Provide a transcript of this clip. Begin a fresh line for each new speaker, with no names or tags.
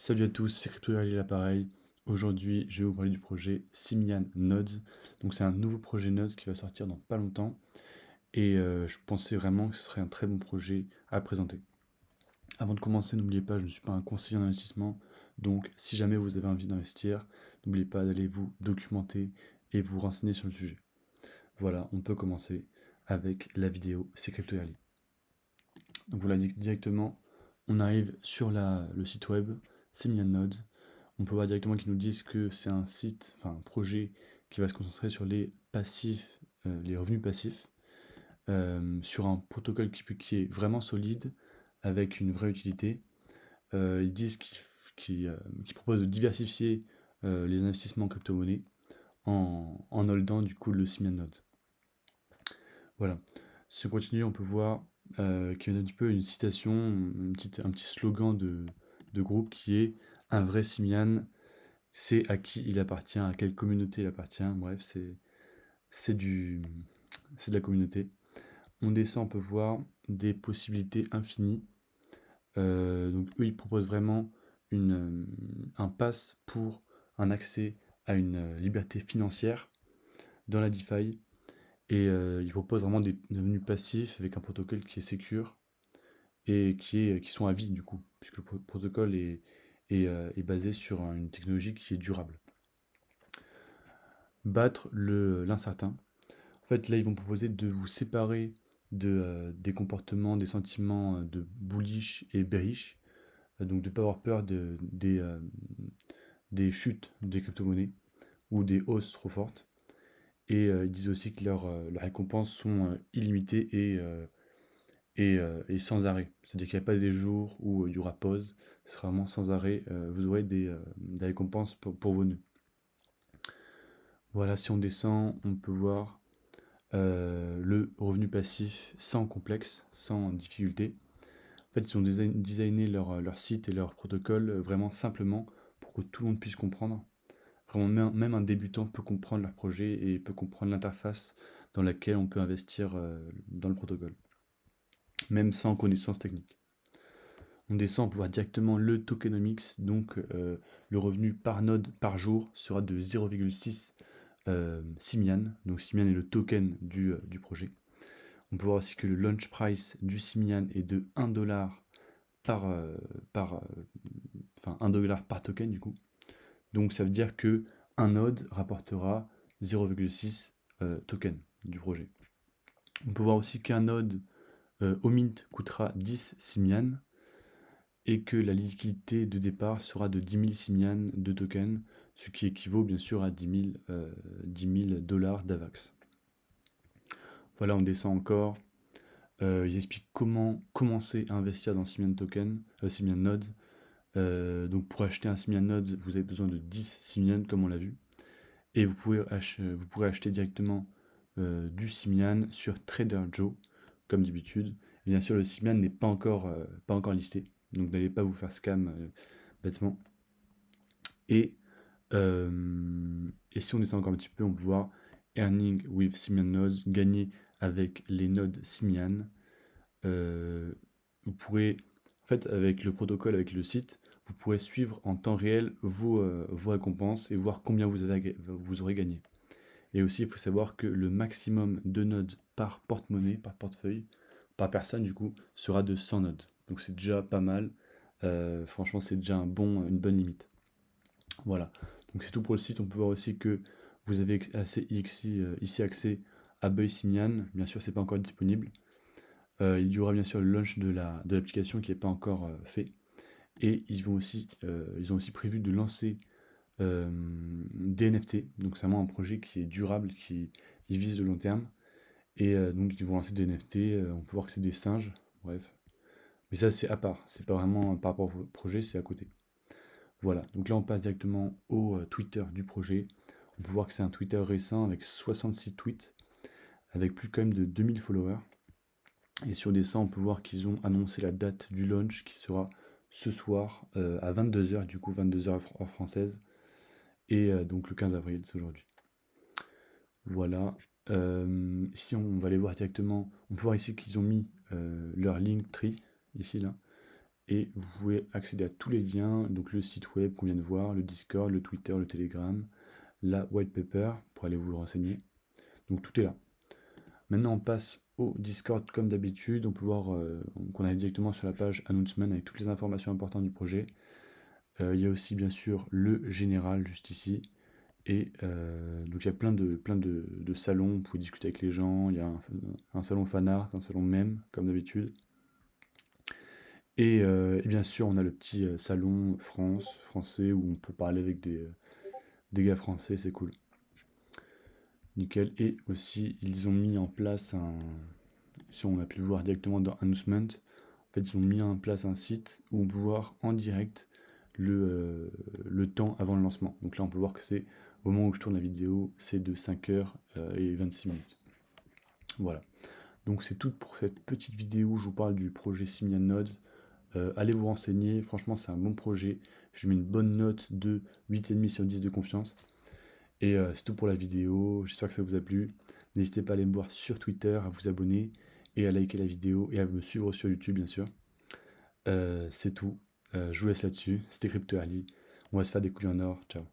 Salut à tous, c'est CryptoGrady l'appareil. Aujourd'hui, je vais vous parler du projet Simian Nodes. Donc, c'est un nouveau projet Nodes qui va sortir dans pas longtemps. Et je pensais vraiment que ce serait un très bon projet à présenter. Avant de commencer, n'oubliez pas, je ne suis pas un conseiller en investissement. Donc, si jamais vous avez envie d'investir, n'oubliez pas d'aller vous documenter et vous renseigner sur le sujet. Voilà, on peut commencer avec la vidéo, c'est CryptoGrady. Donc, voilà, directement, on arrive sur le site web Simian Nodes. On peut voir directement qu'ils nous disent que c'est un site, enfin un projet qui va se concentrer sur les passifs, les revenus passifs, sur un protocole qui est vraiment solide, avec une vraie utilité. Ils disent qu'ils proposent de diversifier les investissements en crypto-monnaie en holdant du coup le Simian Node. Voilà. Si on continue, on peut voir qu'il y a un petit peu une citation, un petit slogan de groupe qui est un vrai Simian, c'est à qui il appartient, à quelle communauté il appartient, bref, c'est du, c'est de la communauté. On descend, on peut voir des possibilités infinies. Donc eux, ils proposent vraiment un pass pour un accès à une liberté financière dans la DeFi. Et ils proposent vraiment des revenus passifs avec un protocole qui est secure et qui sont à vie du coup, puisque le protocole est basé sur une technologie qui est durable. Battre l'incertain. En fait, là, ils vont proposer de vous séparer des comportements, des sentiments de bullish et bearish, donc de ne pas avoir peur des chutes des crypto-monnaies ou des hausses trop fortes. Et ils disent aussi que leurs récompenses sont illimitées et sans arrêt. C'est-à-dire qu'il n'y a pas des jours où il y aura pause, ce sera vraiment sans arrêt. Vous aurez des récompenses pour vos nœuds. Voilà, si on descend, on peut voir le revenu passif sans complexe, sans difficulté. En fait, ils ont designé leur site et leur protocole vraiment simplement pour que tout le monde puisse comprendre. Vraiment, même un débutant peut comprendre leur projet et peut comprendre l'interface dans laquelle on peut investir dans le protocole, même sans connaissance technique. On descend, on peut voir directement le tokenomics, donc le revenu par node par jour sera de 0,6 Simian. Donc Simian est le token du projet. On peut voir aussi que le launch price du Simian est de 1 dollar par, par, enfin 1 dollar par token du coup. Donc ça veut dire que un node rapportera 0,6 token du projet. On peut voir aussi qu'un node au mint coûtera 10 Simian et que la liquidité de départ sera de 10 000 Simian de token, ce qui équivaut bien sûr à 10 000 dollars d'AVAX. Voilà, on descend encore. Ils expliquent comment commencer à investir dans Simian Token, Simian Nodes. Donc pour acheter un Simian Nodes, vous avez besoin de 10 Simian comme on l'a vu. Et vous pourrez acheter directement du Simian sur Trader Joe, comme d'habitude. Bien sûr, le Simian n'est pas encore listé, donc n'allez pas vous faire scam bêtement. Et, et si on descend encore un petit peu, on peut voir Earning with Simian Nodes, gagner avec les nodes Simian. Vous pourrez, en fait, avec le protocole, avec le site, vous pourrez suivre en temps réel vos récompenses et voir combien vous aurez gagné. Et aussi, il faut savoir que le maximum de nodes par porte-monnaie, par portefeuille, par personne, du coup, sera de 100 nodes. Donc c'est déjà pas mal. Franchement, c'est déjà une bonne limite. Voilà. Donc c'est tout pour le site. On peut voir aussi que vous avez ici accès à Buy Simian. Bien sûr, c'est pas encore disponible. Il y aura bien sûr le launch de l'application qui n'est pas encore fait. Et ils ont aussi prévu de lancer des NFT. Donc c'est vraiment un projet qui est durable, qui vise le long terme. Et donc ils vont lancer des NFT. On peut voir que c'est des singes. Bref. Mais ça c'est à part. C'est pas vraiment par rapport au projet, c'est à côté. Voilà. Donc là on passe directement au Twitter du projet. On peut voir que c'est un Twitter récent avec 66 tweets, avec plus quand même de 2000 followers. Et sur des 100, on peut voir qu'ils ont annoncé la date du launch qui sera ce soir à 22h, du coup 22h heure française. Et donc le 15 avril, c'est aujourd'hui. Voilà. Ici, on va aller voir directement. On peut voir ici qu'ils ont mis leur Linktree, ici, là. et vous pouvez accéder à tous les liens, donc le site web qu'on vient de voir, le Discord, le Twitter, le Telegram, la white paper pour aller vous renseigner. Donc tout est là. Maintenant on passe au Discord comme d'habitude, on peut voir qu'on arrive directement sur la page announcement avec toutes les informations importantes du projet. Il y a aussi bien sûr le général juste ici. Et donc il y a plein de salons, vous pouvez discuter avec les gens, il y a un salon fan art, un salon mème, comme d'habitude. Et bien sûr, on a le petit salon français, où on peut parler avec des gars français, c'est cool. Nickel. Et aussi, ils ont mis en place si on a pu le voir directement dans Announcement, en fait, ils ont mis en place un site où on peut voir en direct le temps avant le lancement. Donc là, on peut voir que c'est, au moment où je tourne la vidéo, c'est de 5h et 26 minutes. Voilà. Donc c'est tout pour cette petite vidéo où je vous parle du projet Simian Nodes. Allez vous renseigner, franchement c'est un bon projet. Je mets une bonne note de 8,5 sur 10 de confiance. Et c'est tout pour la vidéo, j'espère que ça vous a plu. N'hésitez pas à aller me voir sur Twitter, à vous abonner et à liker la vidéo et à me suivre sur YouTube bien sûr. C'est tout, je vous laisse là-dessus, c'était Crypto Ali, on va se faire des couilles en or, ciao.